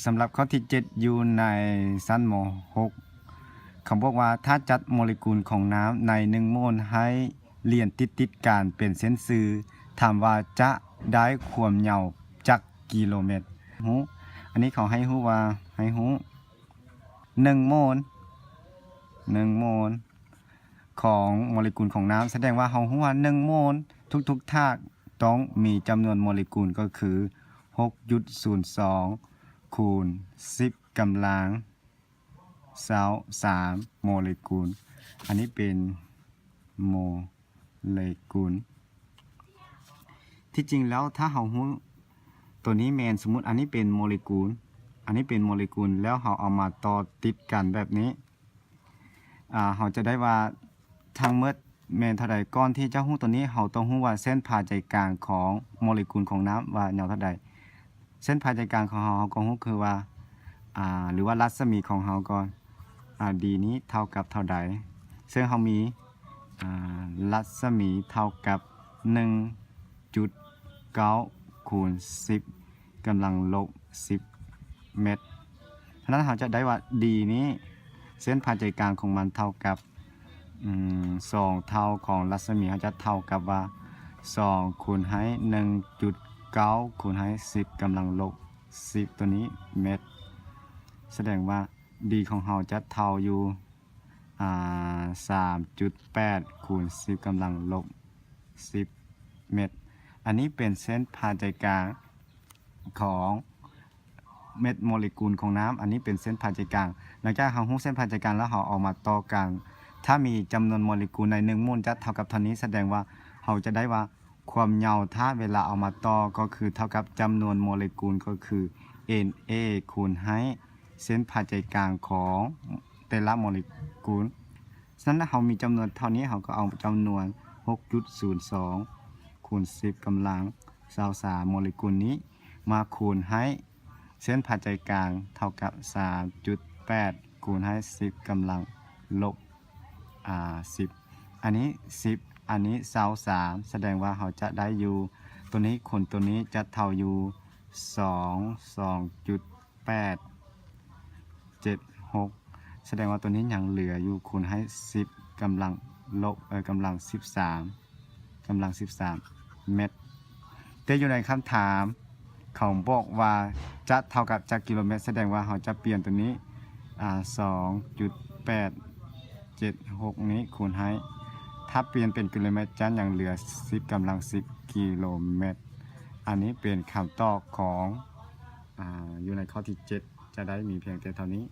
สำหรับข้อที่7อยู่ในชั้นม .6 เขาบอกว่าถ้าจัดโมเลกุลของน้ำใน1โมลให้เรียนติดกันเป็นเส้นสื่อถามว่าจะได้ความยาวจักกิโลเมตรฮู้อันนี้เขาให้ฮู้ว่าให้ฮู้1โมลของโมเลกุลของน้ำแสดงว่าเขาฮู้ว่า1โมลทุกธาตุต้องมีจำนวนโมเลกุลก็คือ 6.02 คูณ 10 กำลัง23 โมเลกุลอันนี้เป็นโมเลกุลที่จริงแล้วถ้าเราฮู้ตัวนี้แมนสมมุติอันนี้เป็นโมเลกุลแล้วเราเอามาต่อติดกันแบบนี้เราจะได้ว่าทั้งหมดแมนเท่าใดก่อนที่จะฮู้ตัวนี้เราต้องฮู้ว่าเส้นผ่าใจกลางของโมเลกุลของน้ำว่ายาวเท่าใดเส้นผ่าใจกลางของเราก็ฮู้คือว่าหรือว่ารัศมีของเราก่อนd นี้เท่ากับเท่าใดซึ่งเรามีรัศมีเท่ากับ 1.9 คูณ 10 กำลังลบ 10 เมตรฉะนั้นเราจะได้ว่า d นี้เส้นผ่าใจกลางของมันเท่ากับ2 เท่าของรัศมีเราจะเท่ากับว่า2คูณให้ 1.9 คูณให้ 10 กำลังลบ 10 ตัวนี้เมตรแสดงว่า d ของเราจะเท่าอยู่3.8 คูณ 10 กำลังลบ 10 เมตรอันนี้เป็นเส้นผ่าใจกลางของเม็ดโมเลกุลของน้ำอันนี้เป็นเส้นผ่าใจกลางหลังจากเรารู้เส้นผ่าใจกลางแล้วเราเอามาต่อกันถ้ามีจำนวนโมเลกุลใน1โมลจะเท่ากับเท่านี้แสดงว่าเราจะได้ว่าความยาวถ้าเวลาเอามาต่อก็คือเท่ากับจำนวนโมเลกุลก็คือ Na คูณให้เส้นผ่าใจกลางของแต่ละโมเลกุลฉะนั้นเรามีจำนวนเท่านี้เราก็เอาจำนวน 6.02 คูณ 10 กำลัง23 โมเลกุลนี้มาคูณให้เส้นผ่าใจกลางเท่ากับ 3.8 คูณให้ 10 กำลังลบ10อันนี้10อันนี้23แสดงว่าเราจะได้อยู่ตัวนี้คูณตัวนี้จะเท่าอยู่2.8 76แสดงว่าตัวนี้ยังเหลืออยู่คูณให้10กำลังลบกำลัง13 เมตรแต่อยู่ในคำถามเขาบอกว่าจะเท่ากับจักกิโลเมตรแสดงว่าเราจะเปลี่ยนตัวนี้2.876 นี้คูณให้ถ้าเปลี่ยนเป็นกิโลเมตรจะยังเหลือ10กำลัง10 กิโลเมตรอันนี้เป็นคำตอบของอยู่ในข้อที่7จะได้มีเพียงแต่เท่านี้